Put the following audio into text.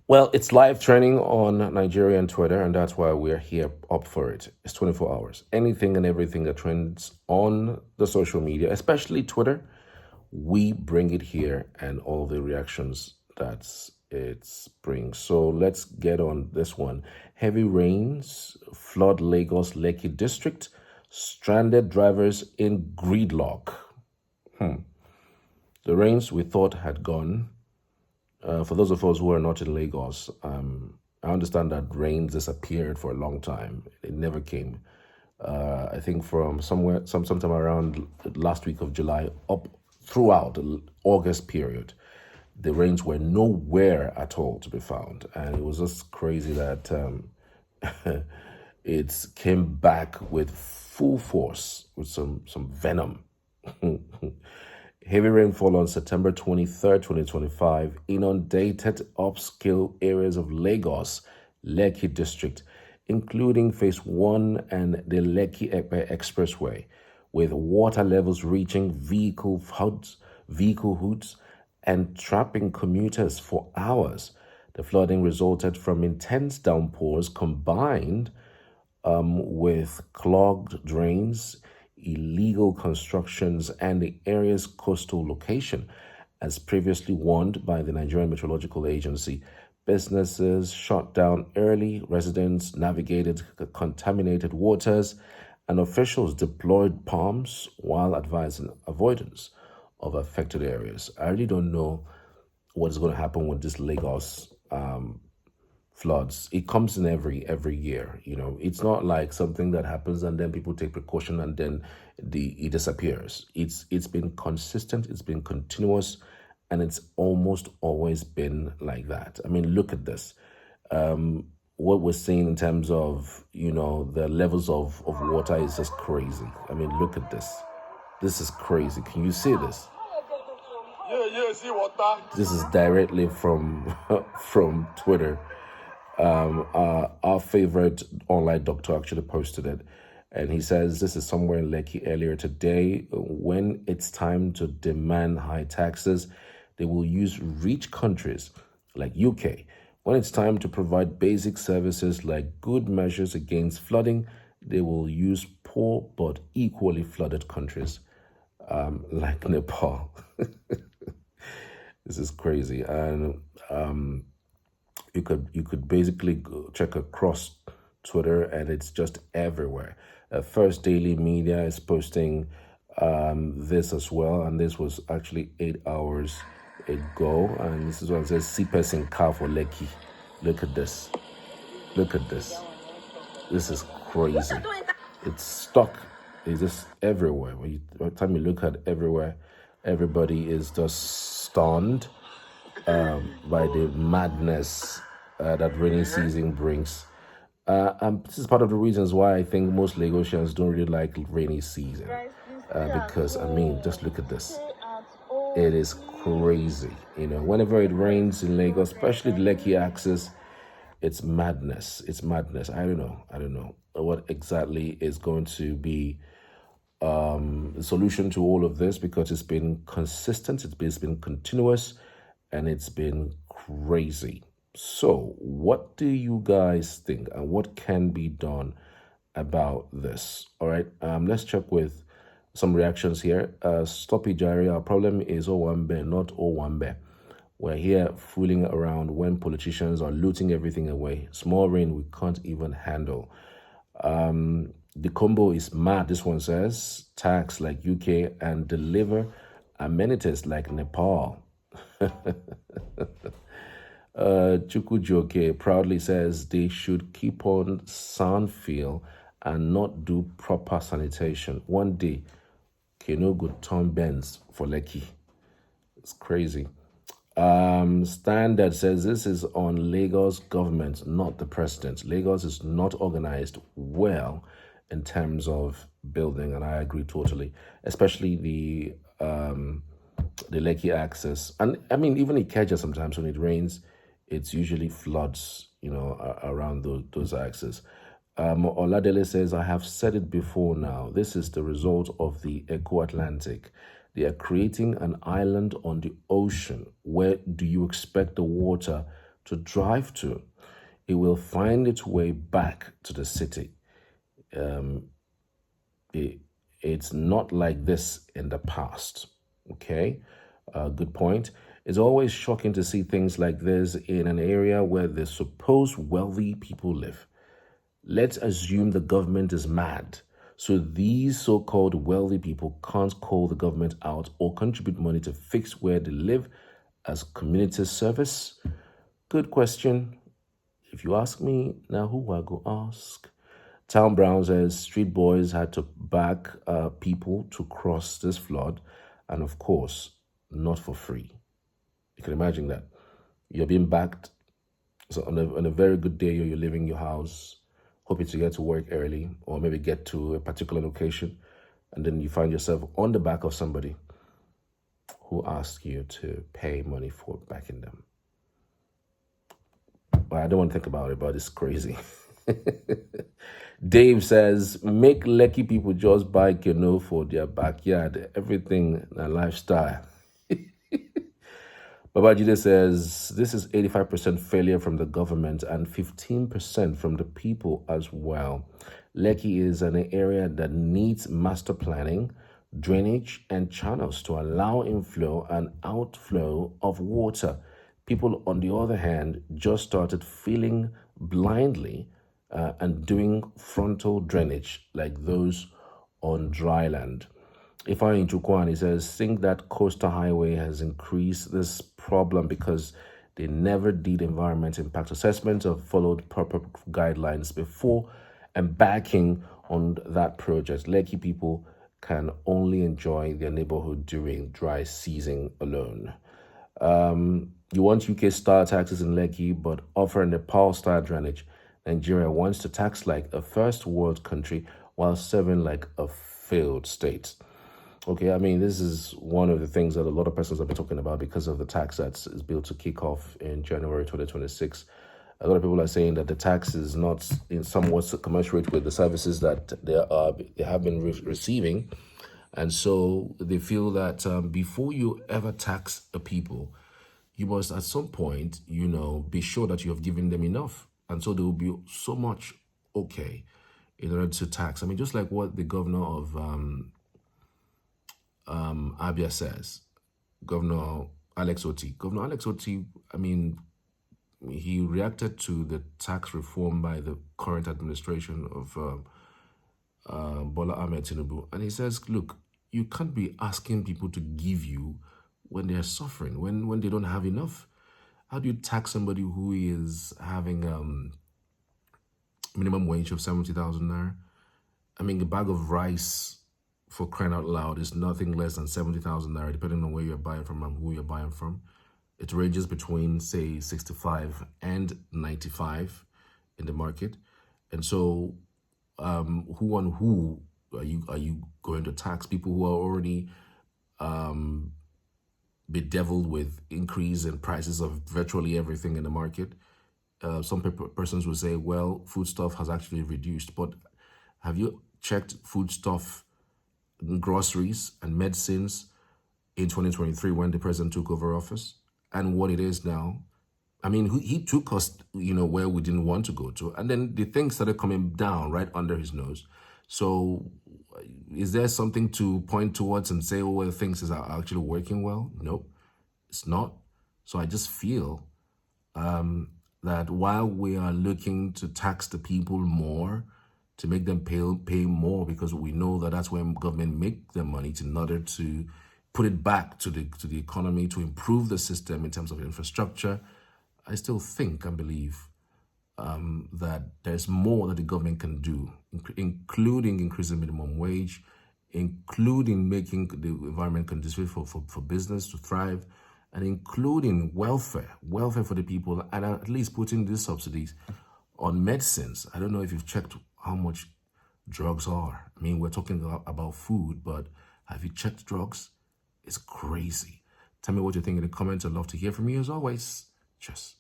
Well, it's live trending on Nigerian Twitter, and that's why we're here up for it. It's 24 hours. Anything and everything that trends on the social media, especially Twitter, we bring it here and all the reactions that it brings. So let's get on this one. Heavy rains flood Lagos Lekki District, stranded drivers in gridlock. The rains we thought had gone. For those of us who are not in Lagos, I understand that rain disappeared for a long time. It never came. I think from sometime around last week of July up throughout the August period, the rains were nowhere at all to be found, and it was just crazy that it came back with full force with some venom. Heavy rainfall on September 23rd, 2025, inundated upscale areas of Lagos, Lekki District, including Phase 1 and the Lekki Epe Expressway, with water levels reaching vehicle hoods and trapping commuters for hours. The flooding resulted from intense downpours combined with clogged drains, illegal constructions, and the area's coastal location. As previously warned by the Nigerian Meteorological Agency, businesses shut down early, residents navigated contaminated waters, and officials deployed palms while advising avoidance of affected areas. I really don't know what is going to happen with this Lagos floods. It comes in every year. It's not like something that happens and then people take precaution and then it disappears. It's been consistent, it's been continuous, and it's almost always been like that. I mean, look at this. What we're seeing in terms of the levels of water is just crazy. I mean, look at this. This is crazy. Can you see this? Yeah, see water. This is directly from from Twitter. Our favorite online doctor actually posted it, and he says this is somewhere in Lekki earlier today. When it's time to demand high taxes, they will use rich countries like UK. When it's time to provide basic services like good measures against flooding, they will use poor but equally flooded countries like Nepal. This is crazy, and you could basically check across Twitter, and it's just everywhere. First Daily Media is posting this as well, and this was actually 8 hours ago, and this is what it says: "Seepers in car for Lekki." Look at this. Look at this. This is crazy. It's stuck. It's just everywhere. By the time you look at everywhere, everybody is just stunned by the madness that rainy season brings. This is part of the reasons why I think most Lagosians don't really like rainy season. Because, I mean, just look at this. It is crazy. Whenever it rains in Lagos, especially the Lekki axis, it's madness. It's madness. I don't know what exactly is going to be the solution to all of this, because it's been consistent, it's been continuous, and it's been crazy. So, what do you guys think, and what can be done about this? All right, let's check with some reactions here. Stoppy Jari, our problem is Owambe, not Owambe. We're here fooling around when politicians are looting everything away. Small rain we can't even handle. The combo is mad, this one says. Tax like UK and deliver amenities like Nepal. Chukwujoke proudly says they should keep on Sandfield and not do proper sanitation. One day, Keno good turn bends for Lekki. It's crazy. Standard says this is on Lagos government, not the president. Lagos is not organized well in terms of building, and I agree totally, especially the Lekki access. And I mean, even Ikeja, sometimes when it rains, it's usually floods, around those axes. Oladele says, I have said it before now. This is the result of the Eco-Atlantic. They are creating an island on the ocean. Where do you expect the water to drive to, it will find its way back to the city. It's not like this in the past. Okay, good point. It's always shocking to see things like this in an area where the supposed wealthy people live. Let's assume the government is mad. So these so called wealthy people can't call the government out or contribute money to fix where they live as community service? Good question. If you ask me, now who I go ask? Town Brown says street boys had to back people to cross this flood, and of course, not for free. You can imagine that. You're being backed. So on a very good day, you're leaving your house, hoping to get to work early, or maybe get to a particular location, and then you find yourself on the back of somebody who asks you to pay money for backing them. Well, I don't want to think about it, but it's crazy. Dave says, make Lekki people just buy canoe for their backyard. Everything a lifestyle. Babajide says, this is 85% failure from the government and 15% from the people as well. Lekki is an area that needs master planning, drainage, and channels to allow inflow and outflow of water. People, on the other hand, just started feeling blindly and doing frontal drainage like those on dry land. Ifeanyi Chukwani says, think that coastal highway has increased this problem because they never did environment impact assessment or followed proper guidelines before embarking on that project. Lekki people can only enjoy their neighborhood during dry season alone. You want UK style taxes in Lekki, but offer Nepal style drainage. Nigeria wants to tax like a first world country while serving like a failed state. Okay, I mean, this is one of the things that a lot of persons have been talking about because of the tax that is built to kick off in January 2026. A lot of people are saying that the tax is not in somewhat commensurate with the services that they have been receiving. And so they feel that before you ever tax a people, you must at some point, be sure that you have given them enough. And so there will be so much okay in order to tax. I mean, just like what the governor of Abia says, Governor Alex Oti. Governor Alex Oti, I mean, he reacted to the tax reform by the current administration of Bola Ahmed Tinubu. And he says, look, you can't be asking people to give you when they're suffering, when they don't have enough. How do you tax somebody who is having minimum wage of 70,000 naira? I mean, a bag of rice, for crying out loud, is nothing less than 70,000 naira, depending on where you're buying from and who you're buying from. It ranges between, say, 65 and 95 in the market. And so who on who are you going to tax? People who are already bedeviled with increase in prices of virtually everything in the market. Some persons will say, well, foodstuff has actually reduced. But have you checked foodstuff, groceries, and medicines in 2023 when the president took over office and what it is now? I mean, he took us, where we didn't want to go to. And then the things started coming down right under his nose. So is there something to point towards and say, oh, well, things are actually working well? Nope, it's not. So I just feel that while we are looking to tax the people more, to make them pay more, because we know that that's where government make their money in order to put it back to the economy, to improve the system in terms of infrastructure, I still think and believe that there's more that the government can do, including increasing minimum wage, including making the environment conducive for business to thrive, and including welfare for the people, and at least putting these subsidies on medicines. I don't know if you've checked how much drugs are. I mean, we're talking about food, but have you checked drugs? It's crazy. Tell me what you think in the comments. I'd love to hear from you as always. Cheers.